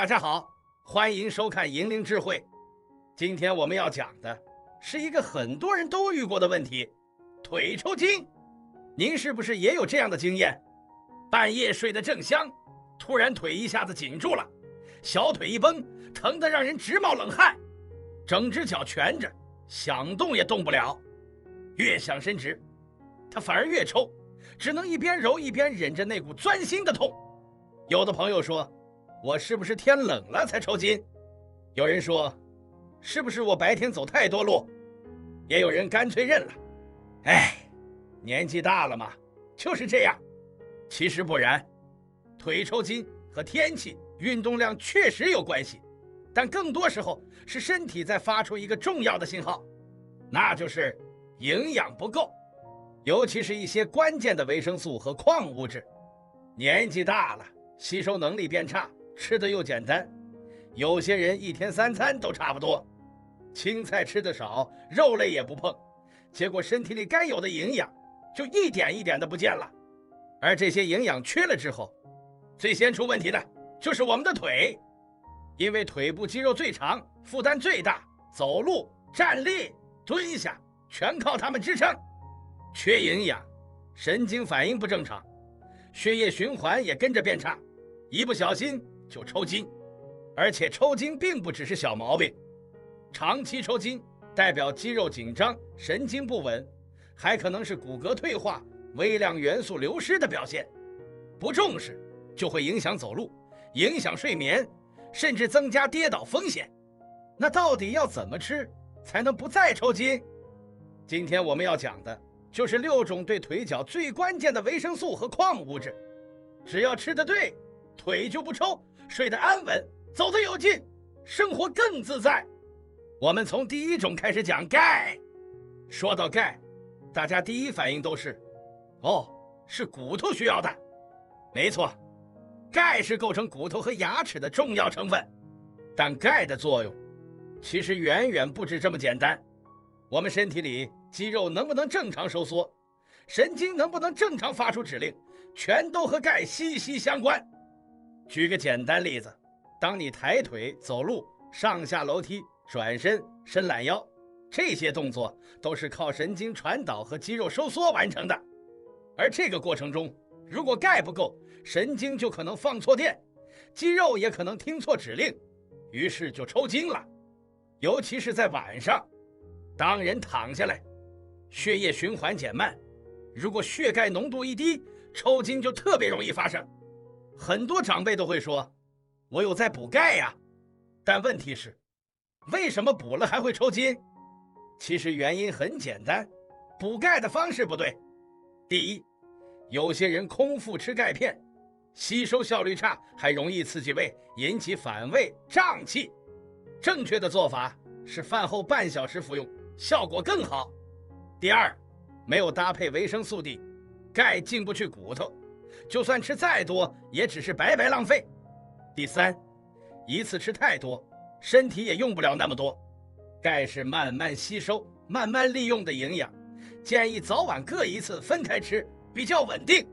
大家好，欢迎收看银铃智慧。今天我们要讲的是一个很多人都遇过的问题——腿抽筋。您是不是也有这样的经验？半夜睡得正香，突然腿一下子紧住了，小腿一绷，疼得让人直冒冷汗，整只脚蜷着，想动也动不了。越想伸直，它反而越抽，只能一边揉一边忍着那股钻心的痛。有的朋友说，我是不是天冷了才抽筋？有人说，是不是我白天走太多路？也有人干脆认了，年纪大了嘛，就是这样。其实不然，腿抽筋和天气、运动量确实有关系，但更多时候是身体在发出一个重要的信号，那就是营养不够，尤其是一些关键的维生素和矿物质。年纪大了，吸收能力变差，吃的又简单，有些人一天3餐都差不多，青菜吃的少，肉类也不碰，结果身体里该有的营养就一点一点的不见了。而这些营养缺了之后，最先出问题的就是我们的腿，因为腿部肌肉最长，负担最大，走路、站立、蹲下全靠它们支撑。缺营养，神经反应不正常，血液循环也跟着变差，一不小心就抽筋。而且抽筋并不只是小毛病，长期抽筋代表肌肉紧张、神经不稳，还可能是骨骼退化、微量元素流失的表现。不重视就会影响走路，影响睡眠，甚至增加跌倒风险。那到底要怎么吃才能不再抽筋？今天我们要讲的就是6种对腿脚最关键的维生素和矿物质，只要吃得对，腿就不抽，睡得安稳，走得有劲，生活更自在。我们从第1种开始讲钙。说到钙，大家第一反应都是，是骨头需要的。没错，钙是构成骨头和牙齿的重要成分，但钙的作用其实远远不止这么简单。我们身体里肌肉能不能正常收缩，神经能不能正常发出指令，全都和钙息息相关。举个简单例子，当你抬腿、走路、上下楼梯、转身、伸懒腰，这些动作都是靠神经传导和肌肉收缩完成的。而这个过程中，如果钙不够，神经就可能放错电，肌肉也可能听错指令，于是就抽筋了。尤其是在晚上，当人躺下来，血液循环减慢，如果血钙浓度一低，抽筋就特别容易发生。很多长辈都会说，我有在补钙呀。但问题是，为什么补了还会抽筋？其实原因很简单，补钙的方式不对。第一，有些人空腹吃钙片，吸收效率差，还容易刺激胃，引起反胃胀气。正确的做法是饭后半小时服用，效果更好。第二，没有搭配维生素 D， 钙进不去骨头，就算吃再多也只是白白浪费。第三，一次吃太多，身体也用不了那么多。钙是慢慢吸收、慢慢利用的营养，建议早晚各一次，分开吃，比较稳定。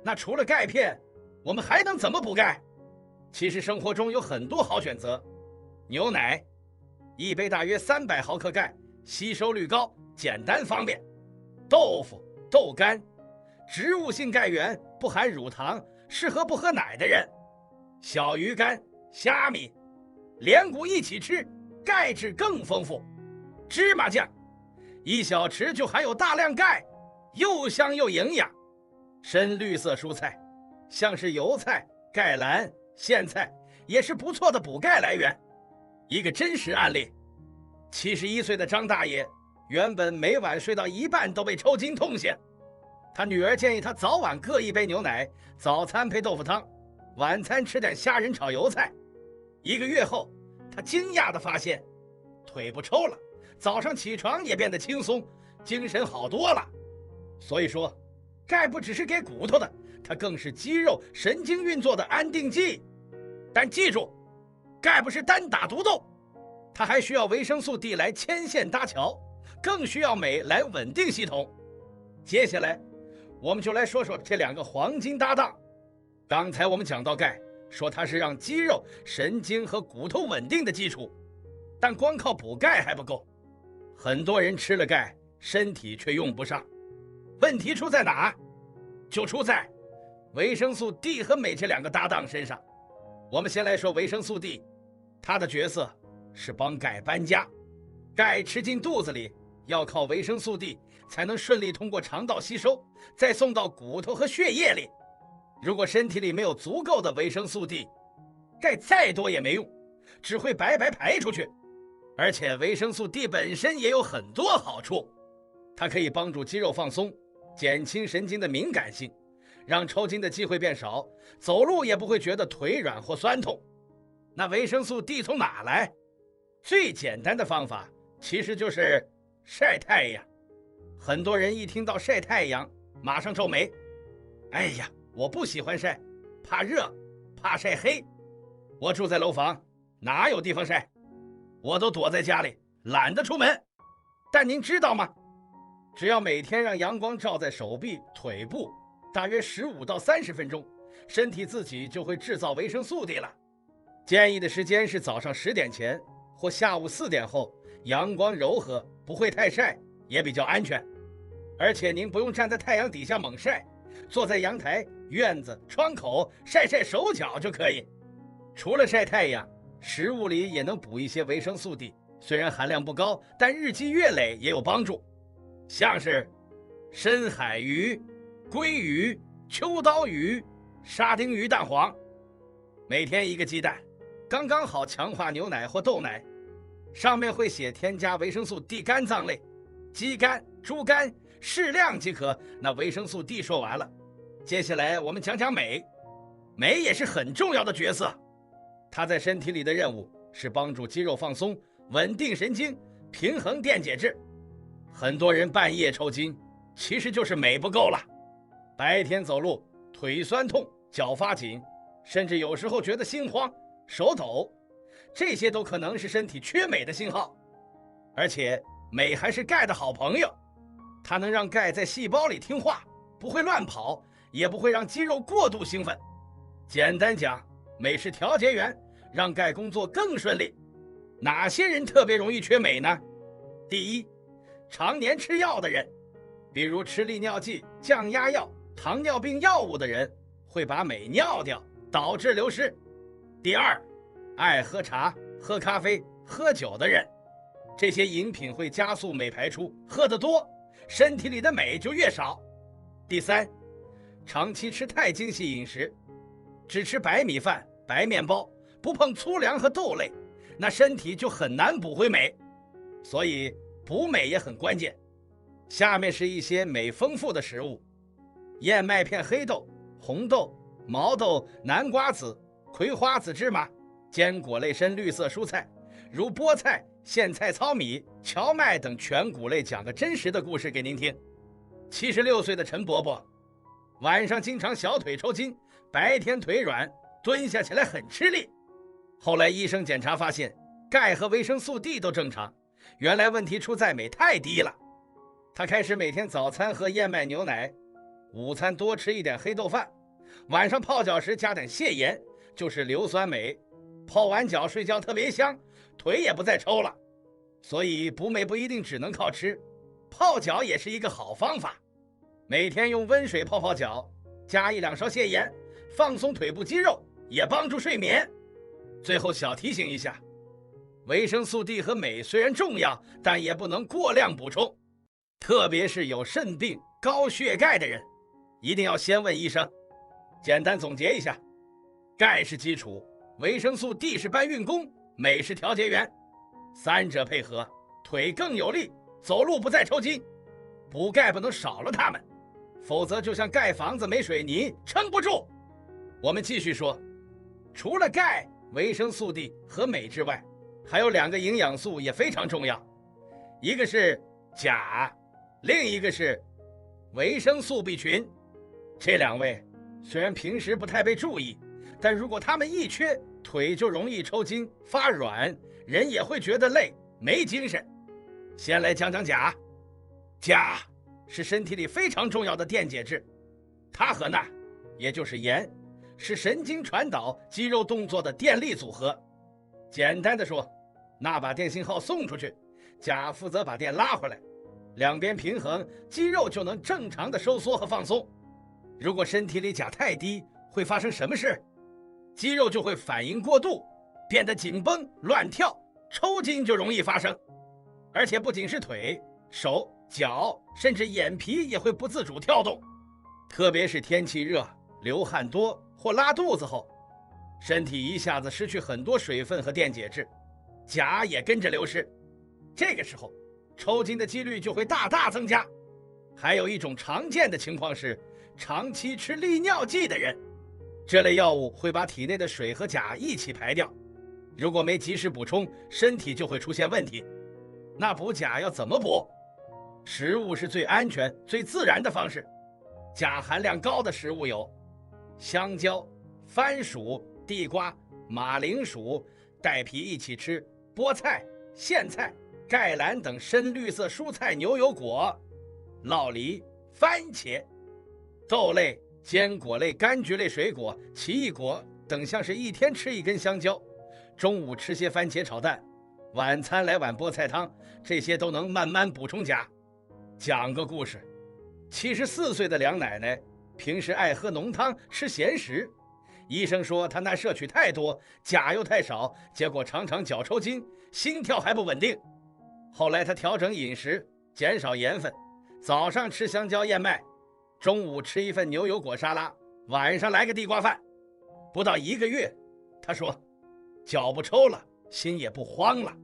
那除了钙片，我们还能怎么补钙？其实生活中有很多好选择。牛奶1杯大约300毫克钙，吸收率高，简单方便。豆腐、豆干，植物性钙源，不含乳糖，适合不喝奶的人。小鱼干、虾米、连谷一起吃，钙质更丰富。芝麻酱1小匙就含有大量钙，又香又营养。深绿色蔬菜，像是油菜、芥蓝、苋菜，也是不错的补钙来源。一个真实案例，71岁的张大爷原本每晚睡到一半都被抽筋痛醒，他女儿建议他早晚各1杯牛奶，早餐配豆腐汤，晚餐吃点虾仁炒油菜。1个月后，他惊讶地发现腿不抽了，早上起床也变得轻松，精神好多了。所以说，钙不只是给骨头的，它更是肌肉、神经运作的安定剂。但记住，钙不是单打独斗，它还需要维生素 D 来牵线搭桥，更需要镁来稳定系统。接下来我们就来说说这2个黄金搭档。刚才我们讲到钙，说它是让肌肉、神经和骨头稳定的基础。但光靠补钙还不够，很多人吃了钙，身体却用不上。问题出在哪？就出在维生素 D 和镁这两个搭档身上。我们先来说维生素 D， 它的角色是帮钙搬家。钙吃进肚子里，要靠维生素 D 才能顺利通过肠道吸收，再送到骨头和血液里。如果身体里没有足够的维生素 D， 钙再多也没用，只会白白排出去。而且维生素 D 本身也有很多好处，它可以帮助肌肉放松，减轻神经的敏感性，让抽筋的机会变少，走路也不会觉得腿软或酸痛。那维生素 D 从哪来？最简单的方法其实就是晒太阳。很多人一听到晒太阳，马上皱眉。哎呀，我不喜欢晒，怕热，怕晒黑。我住在楼房，哪有地方晒？我都躲在家里，懒得出门。但您知道吗？只要每天让阳光照在手臂、腿部，大约15到30分钟，身体自己就会制造维生素 D 了。建议的时间是早上10点前或下午4点后，阳光柔和，不会太晒，也比较安全。而且您不用站在太阳底下猛晒，坐在阳台、院子、窗口晒晒手脚就可以。除了晒太阳，食物里也能补一些维生素 D， 虽然含量不高，但日积月累也有帮助。像是深海鱼、鲑鱼、秋刀鱼、沙丁鱼蛋黄，每天1个鸡蛋，刚刚好强化牛奶或豆奶。上面会写添加维生素 D 肝脏类，鸡肝、猪肝适量即可。那维生素 D 说完了，接下来我们讲讲镁。镁也是很重要的角色，它在身体里的任务是帮助肌肉放松，稳定神经，平衡电解质。很多人半夜抽筋，其实就是镁不够了。白天走路腿酸痛、脚发紧，甚至有时候觉得心慌、手抖，这些都可能是身体缺镁的信号。而且镁还是钙的好朋友，它能让钙在细胞里听话，不会乱跑，也不会让肌肉过度兴奋。简单讲，镁是调节员，让钙工作更顺利。哪些人特别容易缺镁呢？第一，常年吃药的人，比如吃利尿剂、降压药、糖尿病药物的人，会把镁尿掉，导致流失。第二，爱喝茶、喝咖啡、喝酒的人，这些饮品会加速镁排出，喝得多，身体里的镁就越少。第三，长期吃太精细饮食，只吃白米饭、白面包，不碰粗粮和豆类，那身体就很难补回镁。所以补镁也很关键。下面是一些镁丰富的食物：燕麦片、黑豆、红豆、毛豆、南瓜子、葵花籽芝麻、坚果类深绿色蔬菜，如菠菜、苋菜、糙米、荞麦等全谷类。讲个真实的故事给您听。76岁的陈伯伯，晚上经常小腿抽筋，白天腿软，蹲下起来很吃力。后来医生检查发现，钙和维生素 D 都正常，原来问题出在镁太低了。他开始每天早餐喝燕麦牛奶，午餐多吃一点黑豆饭，晚上泡脚时加点泻盐，就是硫酸镁。泡完脚睡觉特别香，腿也不再抽了。所以补镁不一定只能靠吃，泡脚也是一个好方法。每天用温水泡泡脚，加1-2勺泻盐，放松腿部肌肉，也帮助睡眠。最后小提醒一下，维生素 D 和镁虽然重要，但也不能过量补充，特别是有肾病、高血钙的人，一定要先问医生。简单总结一下，钙是基础，维生素 D 是搬运工，镁是调节员，三者配合，腿更有力，走路不再抽筋。补钙不能少了它们，否则就像盖房子没水泥，撑不住。我们继续说，除了钙、维生素 D 和镁之外，还有2个营养素也非常重要，一个是钾，另一个是维生素 B 群。这2位虽然平时不太被注意，但如果他们一缺，腿就容易抽筋、发软，人也会觉得累、没精神。先来讲讲钾。钾是身体里非常重要的电解质，它和钠，也就是盐，是神经传导肌肉动作的电力组合。简单的说，那把电信号送出去，钾负责把电拉回来，两边平衡，肌肉就能正常的收缩和放松。如果身体里钾太低，会发生什么事？肌肉就会反应过度，变得紧绷乱跳，抽筋就容易发生。而且不仅是腿、手、脚，甚至眼皮也会不自主跳动。特别是天气热、流汗多或拉肚子后，身体一下子失去很多水分和电解质，钾也跟着流失。这个时候抽筋的几率就会大大增加。还有一种常见的情况是，长期吃利尿剂的人，这类药物会把体内的水和钾一起排掉，如果没及时补充，身体就会出现问题。那补钾要怎么补？食物是最安全、最自然的方式。钾含量高的食物有香蕉、番薯、地瓜、马铃薯，带皮一起吃，菠菜、苋菜、芥蓝等深绿色蔬菜、牛油果、酪梨、番茄、豆类、坚果类、柑橘类水果、奇异果等，像是一天吃一根香蕉，中午吃些番茄炒蛋，晚餐来碗菠菜汤，这些都能慢慢补充钾。讲个故事，74岁的梁奶奶平时爱喝浓汤吃咸食，医生说她那摄取太多，钾又太少，结果常常脚抽筋，心跳还不稳定。后来她调整饮食，减少盐分，早上吃香蕉燕麦，中午吃一份牛油果沙拉，晚上来个地瓜饭。不到1个月，她说脚不抽了，心也不慌了。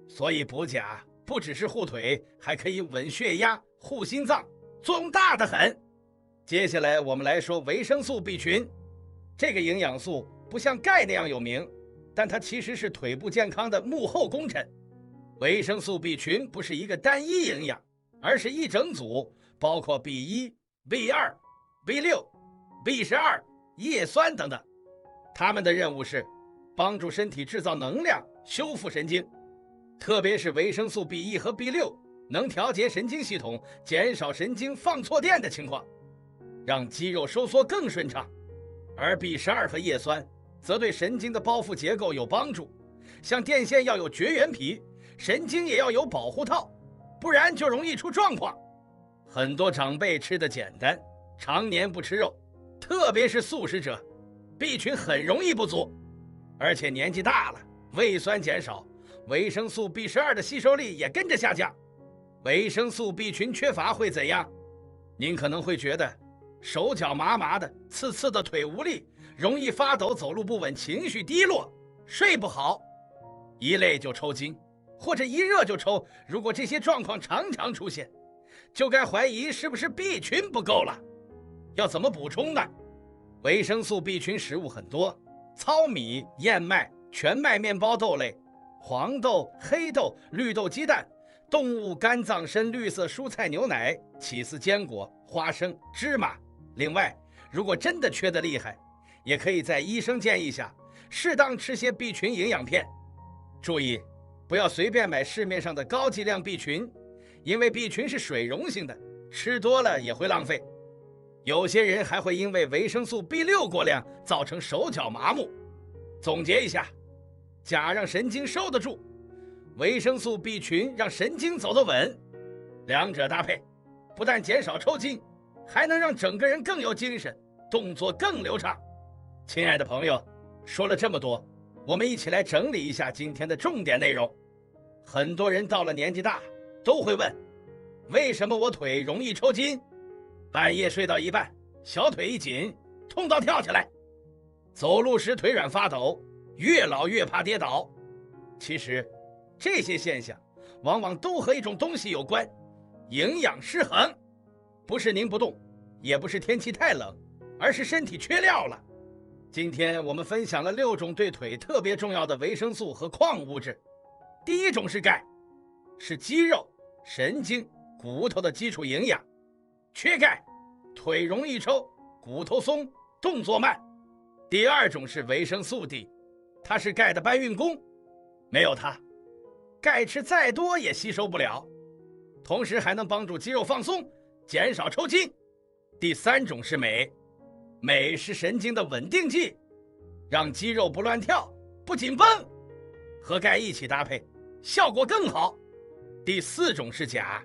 所以补钾不只是护腿，还可以稳血压、护心脏，作用大得很。接下来我们来说维生素 B 群。这个营养素不像钙那样有名，但它其实是腿部健康的幕后功臣。维生素 B 群不是一个单一营养，而是一整组，包括 B1、B2、B6、B12、叶酸等等。它们的任务是帮助身体制造能量，修复神经。特别是维生素 B1 和 B6 能调节神经系统，减少神经放错电的情况，让肌肉收缩更顺畅。而 B12 和叶酸则对神经的包覆结构有帮助，像电线要有绝缘皮，神经也要有保护套，不然就容易出状况。很多长辈吃得简单，常年不吃肉，特别是素食者， B 群很容易不足。而且年纪大了，胃酸减少，维生素 B12 的吸收力也跟着下降。维生素 B 群缺乏会怎样？您可能会觉得手脚麻麻的，刺刺的，腿无力，容易发抖，走路不稳，情绪低落，睡不好，一累就抽筋，或者一热就抽。如果这些状况常常出现，就该怀疑是不是 B 群不够了。要怎么补充呢？维生素 B 群食物很多，糙米、燕麦、全麦面包豆类、黄豆、黑豆、绿豆鸡蛋，动物肝脏深绿色蔬菜牛奶，起司坚果、花生、芝麻。另外，如果真的缺得厉害，也可以在医生建议下适当吃些 B 群营养片。注意，不要随便买市面上的高剂量 B 群，因为 B 群是水溶性的，吃多了也会浪费。有些人还会因为维生素 B6 过量造成手脚麻木。总结一下，钾让神经收得住，维生素 B 群让神经走得稳，两者搭配，不但减少抽筋，还能让整个人更有精神，动作更流畅。亲爱的朋友，说了这么多，我们一起来整理一下今天的重点内容。很多人到了年纪大都会问，为什么我腿容易抽筋？半夜睡到一半，小腿一紧，痛到跳起来，走路时腿软发抖，越老越怕跌倒。其实这些现象往往都和一种东西有关，营养失衡。不是您不动，也不是天气太冷，而是身体缺料了。今天我们分享了6种对腿特别重要的维生素和矿物质。第一种是钙，是肌肉、神经、骨头的基础营养。缺钙，腿容易抽，骨头松，动作慢。第二种是维生素 D， 它是钙的搬运工，没有它，钙吃再多也吸收不了，同时还能帮助肌肉放松，减少抽筋。第三种是镁，镁是神经的稳定剂，让肌肉不乱跳、不紧绷，和钙一起搭配，效果更好。第4种是钾，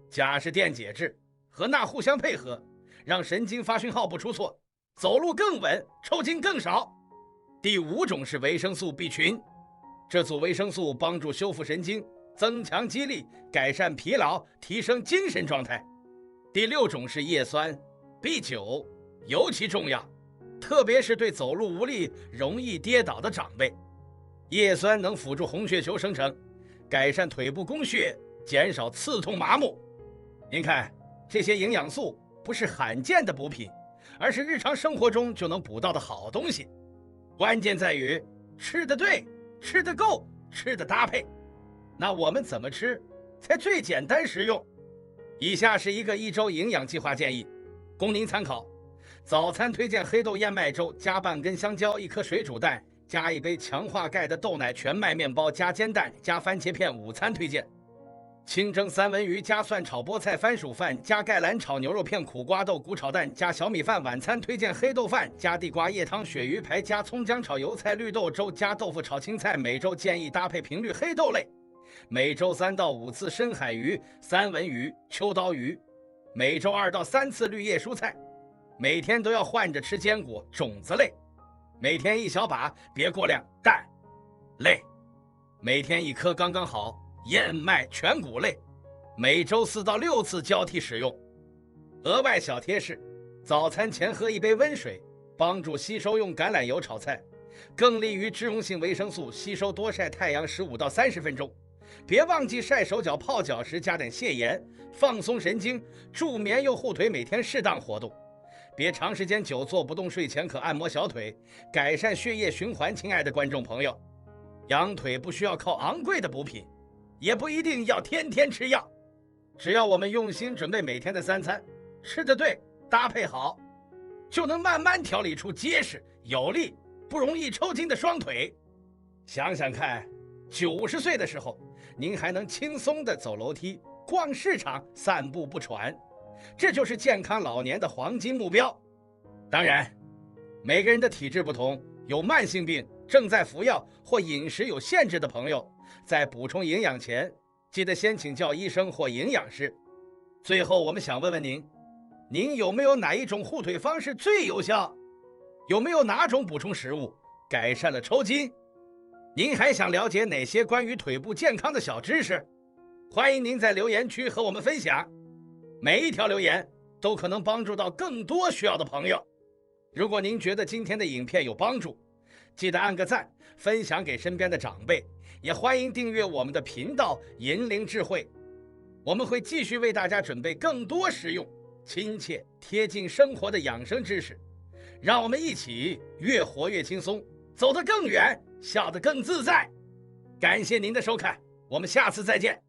钾是电解质，和钠互相配合，让神经发讯号不出错，走路更稳，抽筋更少。第5种是维生素 B 群，这组维生素帮助修复神经，增强肌力，改善疲劳，提升精神状态。第6种是叶酸 B9， 尤其重要，特别是对走路无力、容易跌倒的长辈。叶酸能辅助红血球生成，改善腿部供血，减少刺痛麻木。您看，这些营养素不是罕见的补品，而是日常生活中就能补到的好东西。关键在于吃得对、吃得够、吃得搭配。那我们怎么吃才最简单实用？以下是一个1周营养计划建议，供您参考。早餐推荐黑豆燕麦粥，加半根香蕉，1颗水煮蛋，加1杯强化钙的豆奶全麦面包，加煎蛋，加番茄片。午餐推荐清蒸三文鱼，加蒜炒菠菜番薯饭，加芥蓝炒牛肉片，苦瓜豆鼓炒蛋，加小米饭。晚餐推荐黑豆饭，加地瓜叶汤，鳕鱼排，加葱姜炒油菜，绿豆粥，加豆腐炒青菜。每周建议搭配频率黑豆类，每周3到5次深海鱼、三文鱼、秋刀鱼，每周2到3次绿叶蔬菜。每天都要换着吃坚果、种子类，每天1小把，别过量。蛋类，每天1颗刚刚好。燕麦全谷类，每周4到6次交替使用。额外小贴士：早餐前喝1杯温水，帮助吸收。用橄榄油炒菜，更利于脂溶性维生素吸收。多晒太阳15到30分钟，别忘记晒手脚。泡脚时加点泻盐，放松神经，助眠又护腿。每天适当活动，别长时间久坐不动。睡前可按摩小腿，改善血液循环。亲爱的观众朋友，养腿不需要靠昂贵的补品，也不一定要天天吃药，只要我们用心准备每天的3餐，吃得对，搭配好，就能慢慢调理出结实有力、不容易抽筋的双腿。想想看，90岁的时候，您还能轻松地走楼梯、逛市场、散步不喘，这就是健康老年的黄金目标。当然，每个人的体质不同，有慢性病、正在服药或饮食有限制的朋友，在补充营养前，记得先请教医生或营养师。最后，我们想问问您，您有没有哪一种护腿方式最有效？有没有哪种补充食物改善了抽筋？您还想了解哪些关于腿部健康的小知识？欢迎您在留言区和我们分享，每一条留言都可能帮助到更多需要的朋友。如果您觉得今天的影片有帮助，记得按个赞，分享给身边的长辈，也欢迎订阅我们的频道银铃智慧。我们会继续为大家准备更多实用、亲切、贴近生活的养生知识，让我们一起越活越轻松，走得更远，笑得更自在。感谢您的收看，我们下次再见。